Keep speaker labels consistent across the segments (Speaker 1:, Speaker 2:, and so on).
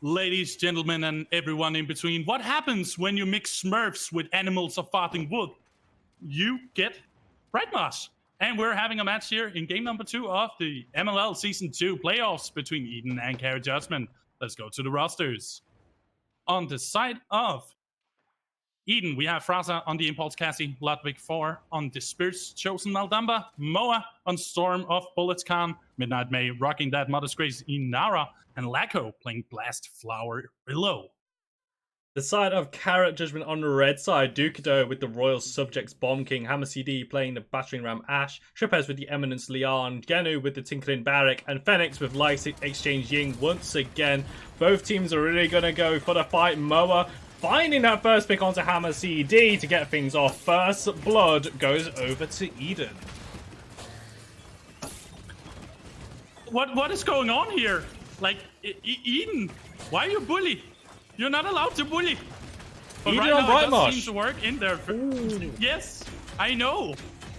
Speaker 1: ladies, gentlemen, and everyone in between. What happens when you mix Smurfs with animals of farting wood? You get Bright Moss. And we're having a match here in game number 2 of the MLL Season 2 playoffs between Eden and Judgement. Let's go to the rosters. On the side of Eden, we have Fraza on the Impulse Cassie, Ludwig 4 on the Spirits Chosen Maldamba, Moa on Storm of Bullets Khan, Midnight May rocking that Mother's Grace Inara, and Lacko playing Blast Flower Willow.
Speaker 2: The side of Carrot Judgement on the red side, Dukido with the Royal Subjects Bomb King, Hammer CD playing the Battering Ram Ash, Tripez with the Eminence Leon, Genu with the Tinkling Barrack, and Phoenix with Light Exchange Ying once again. Both teams are really going to go for the fight. Moa finding that first pick onto Hammer CD to get things off. First blood goes over to Eden.
Speaker 1: What is going on here? Like, Eden, why are you bully? You're not allowed to bully. But
Speaker 2: Eden
Speaker 1: right
Speaker 2: on
Speaker 1: now, it
Speaker 2: Brightmarsh.
Speaker 1: does seem to work in there. Yes, I know.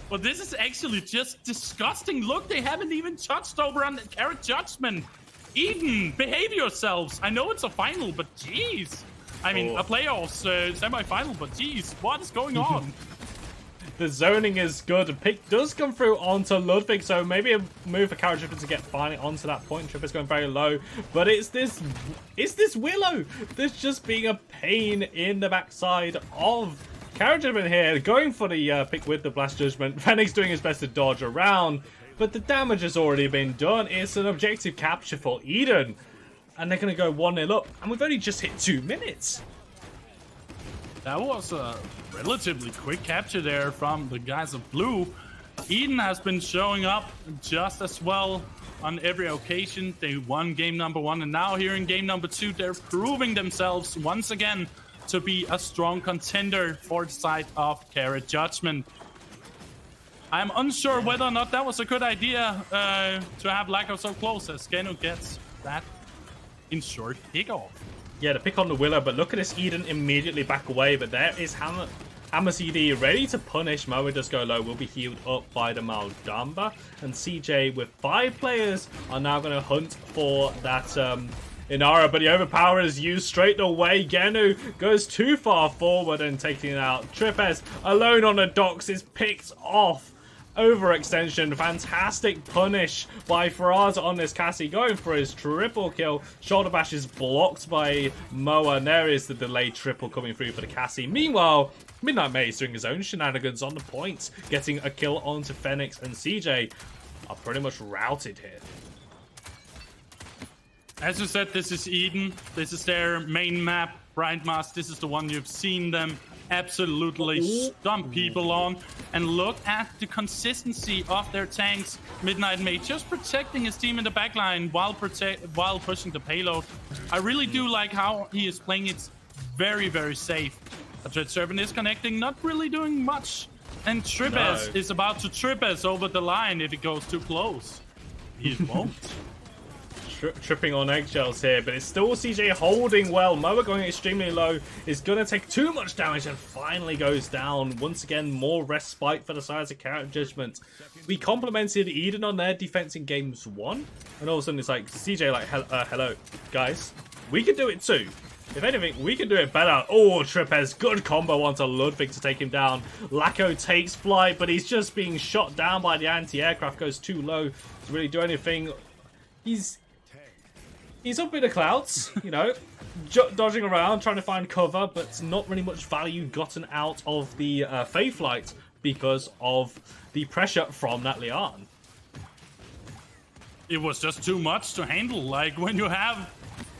Speaker 1: But this is actually just disgusting. Look, they haven't even touched over on the Carrot Judgement. Eden, behave yourselves. I know it's a final, but jeez. I mean, a playoffs semi-final, but jeez, what is going on?
Speaker 2: The zoning is good. A pick does come through onto Ludwig, so maybe a move for Carrot Judgement to get finally onto that point. Trip is going very low, but it's this Willow that's just being a pain in the backside of Carrot Judgement here, going for the pick with the Blast Judgment. Phoenix doing his best to dodge around, but the damage has already been done. It's an objective capture for Eden, and they're going to go 1-0 up, and we've only just hit 2 minutes.
Speaker 1: That was a relatively quick capture there from the guys of blue. Eden has been showing up just as well on every occasion. They won game number 1, and now here in game number 2, they're proving themselves once again to be a strong contender for the side of Carrot Judgement. I'm unsure whether or not that was a good idea to have Lacko so close, as Genu gets that in short kickoff.
Speaker 2: Yeah, the pick on the Willow, but look at this, Eden immediately back away, but there is Hammer CD ready to punish. Moa does go low, will be healed up by the Maldamba, and CJ with 5 players are now going to hunt for that Inara, but the overpower is used straight away. Genu goes too far forward and taking it out. Tripez alone on the docks is picked off. Overextension, fantastic punish by Faraz on this Cassie, going for his triple kill. Shoulder bash is blocked by Moa, and there is the delayed triple coming through for the Cassie. Meanwhile, Midnight May is doing his own shenanigans on the point, getting a kill onto Phoenix, and CJ are pretty much routed here.
Speaker 1: As you said, this is Eden. This is their main map. Brightmarsh, this is the one you've seen them absolutely stomp people on. And look at the consistency of their tanks. Midnight May just protecting his team in the backline while pushing the payload. I really do like how he is playing it very, very safe. A Dread Serpent is connecting, not really doing much. And Tripez is about to trip us over the line if it goes too close. He won't.
Speaker 2: Tripping on eggshells here, but it's still CJ holding well. Moa going extremely low is going to take too much damage and finally goes down. Once again, more respite for the sides of Carrot Judgement. We complimented Eden on their defense in games 1, and all of a sudden it's like CJ like, hello, guys, we can do it too. If anything, we can do it better. Oh, Tripez, good combo onto Ludwig to take him down. Lacko takes flight, but he's just being shot down by the anti-aircraft, goes too low to really do anything. He's up in the clouds, you know, dodging around, trying to find cover, but not really much value gotten out of the Fae Flight because of the pressure from that Leon.
Speaker 1: It was just too much to handle. Like, when you have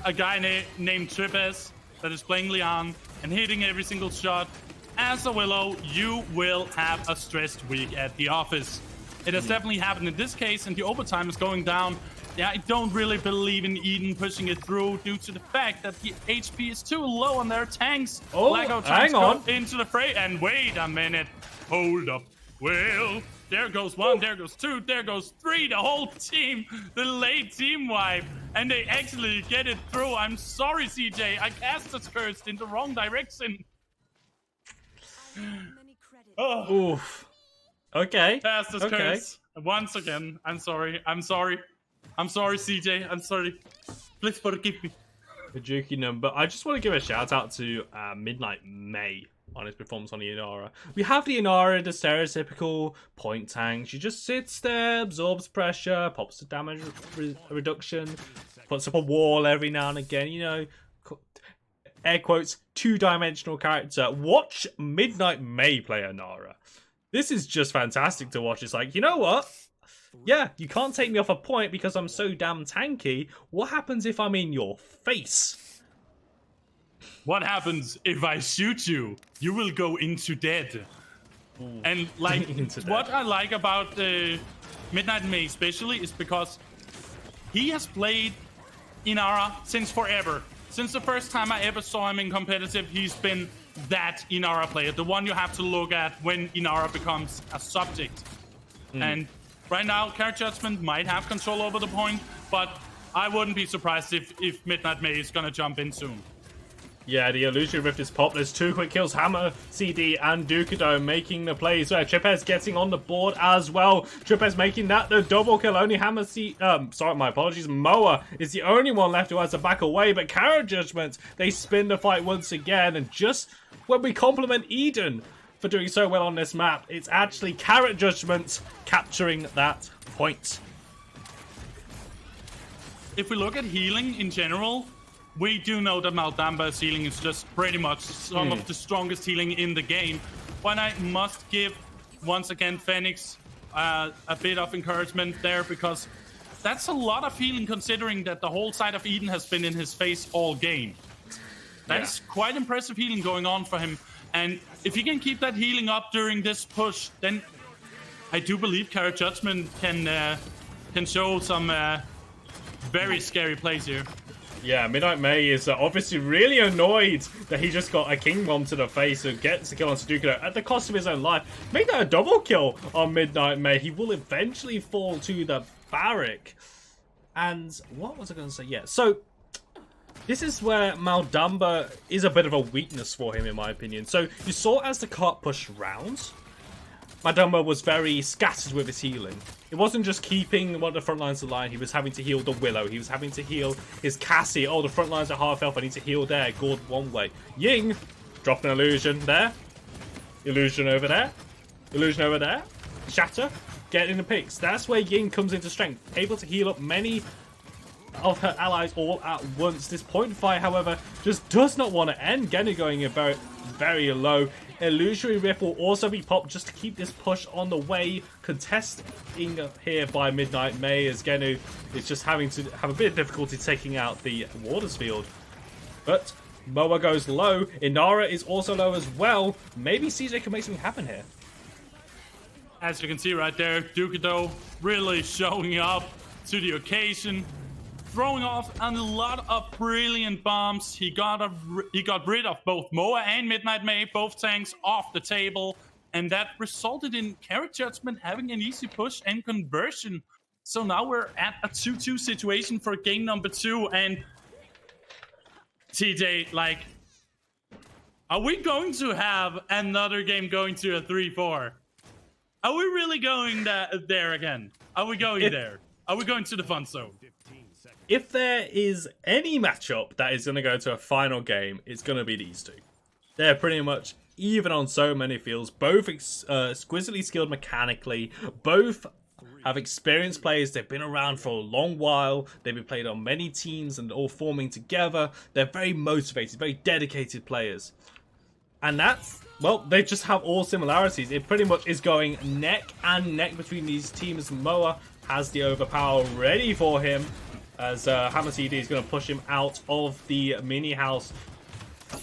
Speaker 1: a guy named Tripez that is playing Leon and hitting every single shot, as a Willow, you will have a stressed week at the office. It has definitely happened in this case, and the overtime is going down. Yeah, I don't really believe in Eden pushing it through due to the fact that the HP is too low on their tanks.
Speaker 2: Oh,
Speaker 1: Lacko
Speaker 2: hang on.
Speaker 1: Into the fray, and wait a minute. Hold up. Well, there goes 1, there goes 2, there goes 3. The whole team, the late team wipe, and they actually get it through. I'm sorry, CJ. I cast us cursed in the wrong direction.
Speaker 2: Oh. Oof. Okay.
Speaker 1: Cast us cursed. Once again. I'm sorry. I'm sorry, CJ. I'm sorry. Please forgive me.
Speaker 2: Juki number. I just want to give a shout out to Midnight May on his performance on the Inara. We have the Inara, the stereotypical point tank. She just sits there, absorbs pressure, pops the damage reduction, puts up a wall every now and again, you know, air quotes, two-dimensional character. Watch Midnight May play Inara. This is just fantastic to watch. It's like, you know what? Yeah, you can't take me off a point because I'm so damn tanky. What happens if I'm in your face?
Speaker 1: What happens if I shoot you? You will go into dead. Ooh. And like, what I like about Midnight May especially is because he has played Inara since forever. Since the first time I ever saw him in competitive, he's been that Inara player. The one you have to look at when Inara becomes a subject. And right now, Character Judgement might have control over the point, but I wouldn't be surprised if Midnight May is going to jump in soon.
Speaker 2: Yeah, the Illusory Rift is popped. There's 2 quick kills. Hammer, CD, and Dukido making the plays. Tripez getting on the board as well. Tripez making that the double kill. Only Hammer, sorry, my apologies. Moa is the only one left who has to back away. But Character Judgement, they spin the fight once again. And just when we compliment Eden for doing so well on this map, it's actually Character Judgement capturing that point.
Speaker 1: If we look at healing in general, we do know that Maldamba's healing is just pretty much some of the strongest healing in the game. But I must give, once again, Phoenix a bit of encouragement there, because that's a lot of healing considering that the whole side of Eden has been in his face all game. That's quite impressive healing going on for him. And if he can keep that healing up during this push, then I do believe Character Judgement can show some very scary plays here.
Speaker 2: Yeah, Midnight May is obviously really annoyed that he just got a King Bomb to the face and gets the kill on Sudoku at the cost of his own life. Make that a double kill on Midnight May. He will eventually fall to the barrack. And what was I going to say? Yeah, so this is where Maldamba is a bit of a weakness for him, in my opinion. So you saw as the cart pushed round, Maldamba was very scattered with his healing. It wasn't just keeping one of the front lines alive. He was having to heal the Willow. He was having to heal his Cassie. Oh, the front lines are half health. I need to heal there. Gord one way. Ying, drop an illusion there. Illusion over there. Illusion over there. Shatter, get in the picks. That's where Ying comes into strength. Able to heal up many of her allies all at once. This point fight, however, just does not want to end. Genu going in very, very low. Illusory Rift will also be popped just to keep this push on the way. Contesting here by Midnight May, as Genu is just having to have a bit of difficulty taking out the Waters Field. But Moa goes low. Inara is also low as well. Maybe CJ can make something happen here.
Speaker 1: As you can see right there, Dukido really showing up to the occasion, throwing off a lot of brilliant bombs. He got rid of both Moa and Midnight May, both tanks off the table, and that resulted in Character Judgement having an easy push and conversion. So now we're at a 2-2 situation for game number 2, and TJ, like, are we going to have another game going to a 3-4? Are we really going there again? Are we going there? Are we going to the fun zone?
Speaker 2: If there is any matchup that is going to go to a final game, it's going to be these two. They're pretty much even on so many fields. Both exquisitely skilled mechanically. Both have experienced players. They've been around for a long while. They've been played on many teams and all forming together. They're very motivated, very dedicated players. And that's, well, they just have all similarities. It pretty much is going neck and neck between these teams. Moa has the overpower ready for him, as Hammer CD is going to push him out of the mini house.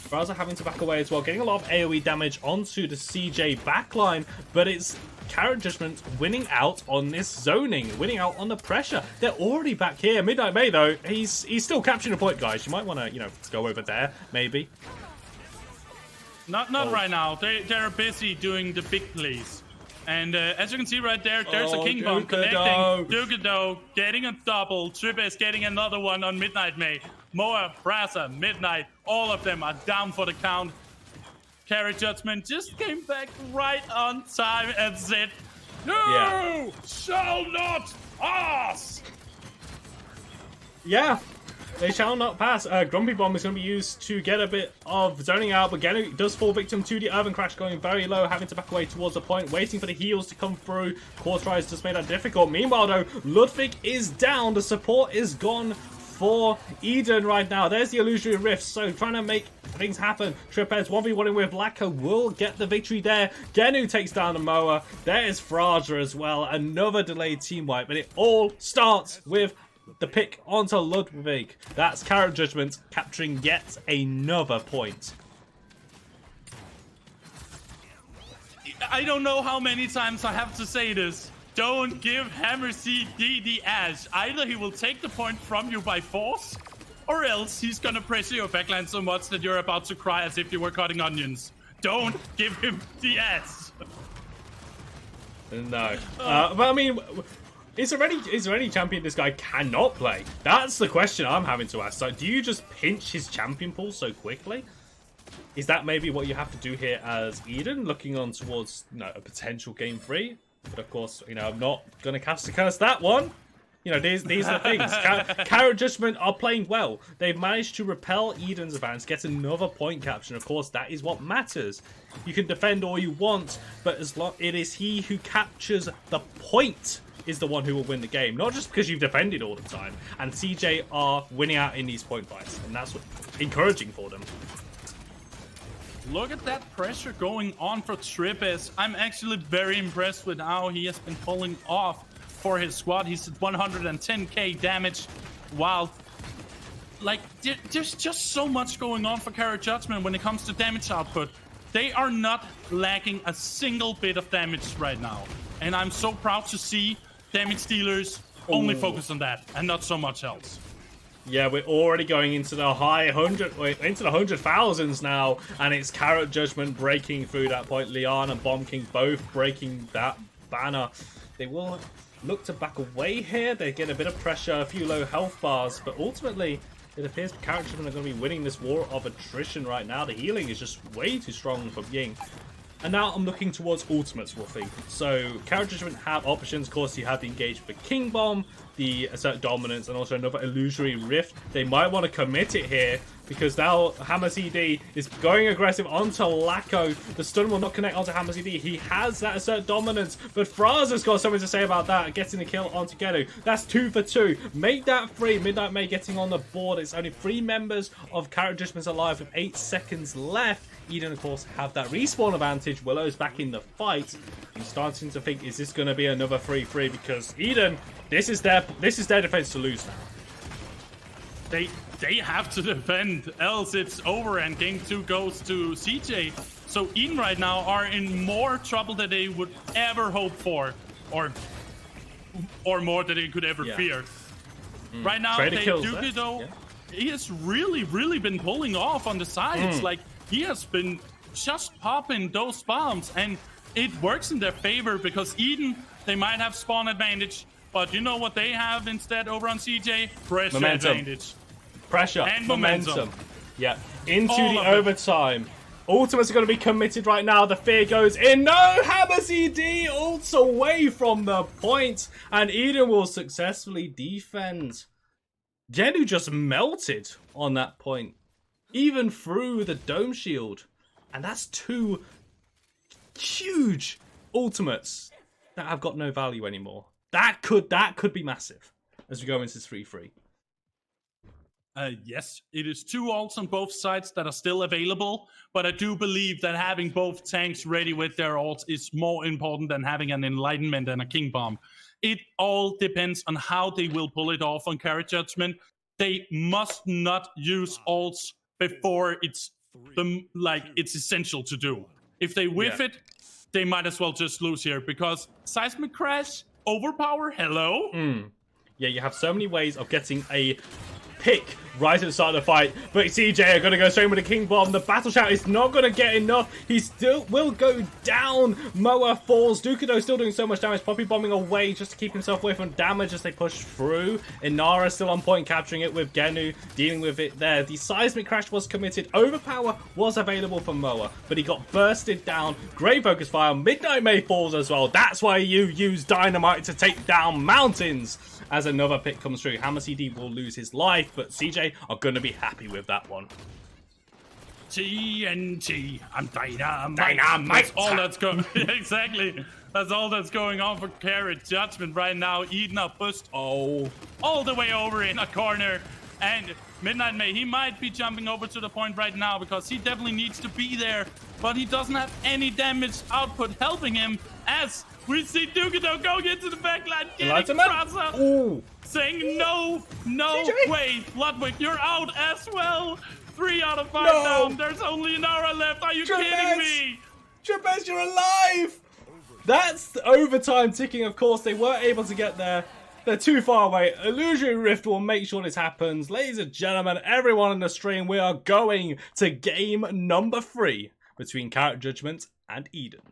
Speaker 2: Braza having to back away as well, getting a lot of AoE damage onto the CJ backline, but it's Character Judgement winning out on this zoning, winning out on the pressure. They're already back here. Midnight May, though, he's still capturing a point, guys. You might want to, go over there, maybe.
Speaker 1: Not right now. They're busy doing the big plays. And as you can see right there, there's a King Bomb connecting. Dukido getting a double. Tripes getting another one on Midnight May. Moa, Braza, Midnight, all of them are down for the count. Character Judgement just came back right on time and said, "No, shall not pass."
Speaker 2: Yeah, They shall not pass. Grumpy Bomb is going to be used to get a bit of zoning out, but Genu does fall victim to the Urban Crash, going very low, having to back away towards the point, waiting for the heals to come through. Rise just made that difficult. Meanwhile, though, Ludwig is down. The support is gone for Eden right now. There's the Illusory Rift, so trying to make things happen. Tripez 1v1 with Lacquer will get the victory there. Genu takes down the Moa. There is Fraja as well. Another delayed team wipe, but it all starts with the pick onto Ludwig. That's Carrot Judgement capturing yet another point.
Speaker 1: I don't know how many times I have to say this. Don't give hi-rez the Ash. Either he will take the point from you by force, or else he's gonna pressure your backline so much that you're about to cry as if you were cutting onions. Don't give him the Ash.
Speaker 2: No. But I mean, is there any champion this guy cannot play? That's the question I'm having to ask. So do you just pinch his champion pool so quickly? Is that maybe what you have to do here as Eden, looking on towards a potential game 3? But of course, I'm not going to cast a curse that one. These are the things. Carrot Judgement are playing well. They've managed to repel Eden's advance, get another point capture. And of course, that is what matters. You can defend all you want, but as long it is he who captures the point is the one who will win the game. Not just because you've defended all the time. And CJ are winning out in these point fights. And that's encouraging for them.
Speaker 1: Look at that pressure going on for Tripez. I'm actually very impressed with how he has been pulling off for his squad. He's at 110k damage. Wow. Like, there's just so much going on for Carrot Judgement when it comes to damage output. They are not lacking a single bit of damage right now. And I'm so proud to see damage dealers only focus on that and not so much else.
Speaker 2: Yeah, we're already going into the into the 100,000s now, and it's Carrot Judgement breaking through that point. Liana and Bomb King both breaking that banner. They will look to back away here. They get a bit of pressure, a few low health bars, but ultimately it appears Carrot Judgement are going to be winning this war of attrition right now. The healing is just way too strong for Ying. And now I'm looking towards ultimates, Wuffie. So, Carrot Judgement have options. Of course, you have the engage for King Bomb, the Assert Dominance, and also another Illusory Rift. They might want to commit it here, because now hi-rez is going aggressive onto Lacko. The stun will not connect onto hi-rez. He has that Assert Dominance, but Fraza's got something to say about that, getting the kill onto Genu. That's 2 for 2. Make that 3. Midnight May getting on the board. It's only 3 members of Carrot Judgement alive with 8 seconds left. Eden, of course, have that respawn advantage. Willow's back in the fight. I'm starting to think, is this going to be another 3-3? Because Eden, this is their defense to lose now.
Speaker 1: They have to defend, else it's over and game 2 goes to CJ. So Eden right now are in more trouble than they would ever hope for, or more than they could ever fear. Right now, Duke, though, he has really been pulling off on the sides. Like, he has been just popping those bombs, and it works in their favor because Eden, they might have spawn advantage, but you know what they have instead over on CJ? Pressure advantage.
Speaker 2: Pressure and momentum. Yeah, into
Speaker 1: All
Speaker 2: the overtime. Ultimates are going to be committed right now. The fear goes in. No, hi-rez ults away from the point, and Eden will successfully defend. Genu just melted on that point, even through the dome shield, and that's 2 huge ultimates that have got no value anymore. That could be massive as we go into 3-3.
Speaker 1: Yes, it is 2 ults on both sides that are still available, but I do believe that having both tanks ready with their ults is more important than having an Enlightenment and a King Bomb. It all depends on how they will pull it off on Carrot Judgement. They must not use ults before it's essential to do. If they whiff it, they might as well just lose here, because Seismic Crash, Overpower, hello?
Speaker 2: Yeah, you have so many ways of getting a pick right at the start of the fight, but CJ are going to go straight with the King Bomb. The Battle Shout is not going to get enough. He still will go down. Moa falls. Dukido still doing so much damage. Poppy bombing away just to keep himself away from damage as they push through. Inara still on point, capturing it with Genu, dealing with it there. The Seismic Crash was committed. Overpower was available for Moa, but he got bursted down. Great focus fire. Midnight May falls as well. That's why you use Dynamite to take down mountains. as another pick comes through. hi-rez will lose his life, but CJ are going to be happy with that one.
Speaker 1: TNT, I'm dynamite.
Speaker 2: Dynamite.
Speaker 1: That's all that's going. Exactly. That's all that's going on for Carrot. Judgement right now eating up boost. Oh, all the way over in a corner. And Midnight May, he might be jumping over to the point right now because he definitely needs to be there, but he doesn't have any damage output helping him as we see Dukido going into the backline, getting Traza, saying no
Speaker 2: TJ?
Speaker 1: way, Ludwig, you're out as well. 3 out of 5 down. There's only an hour left. Are you kidding me?
Speaker 2: Jabez, you're alive! That's overtime ticking, of course. They weren't able to get there. They're too far away. Illusory Rift will make sure this happens. Ladies and gentlemen, everyone in the stream, we are going to game number 3 between Carrot Judgement and Eden.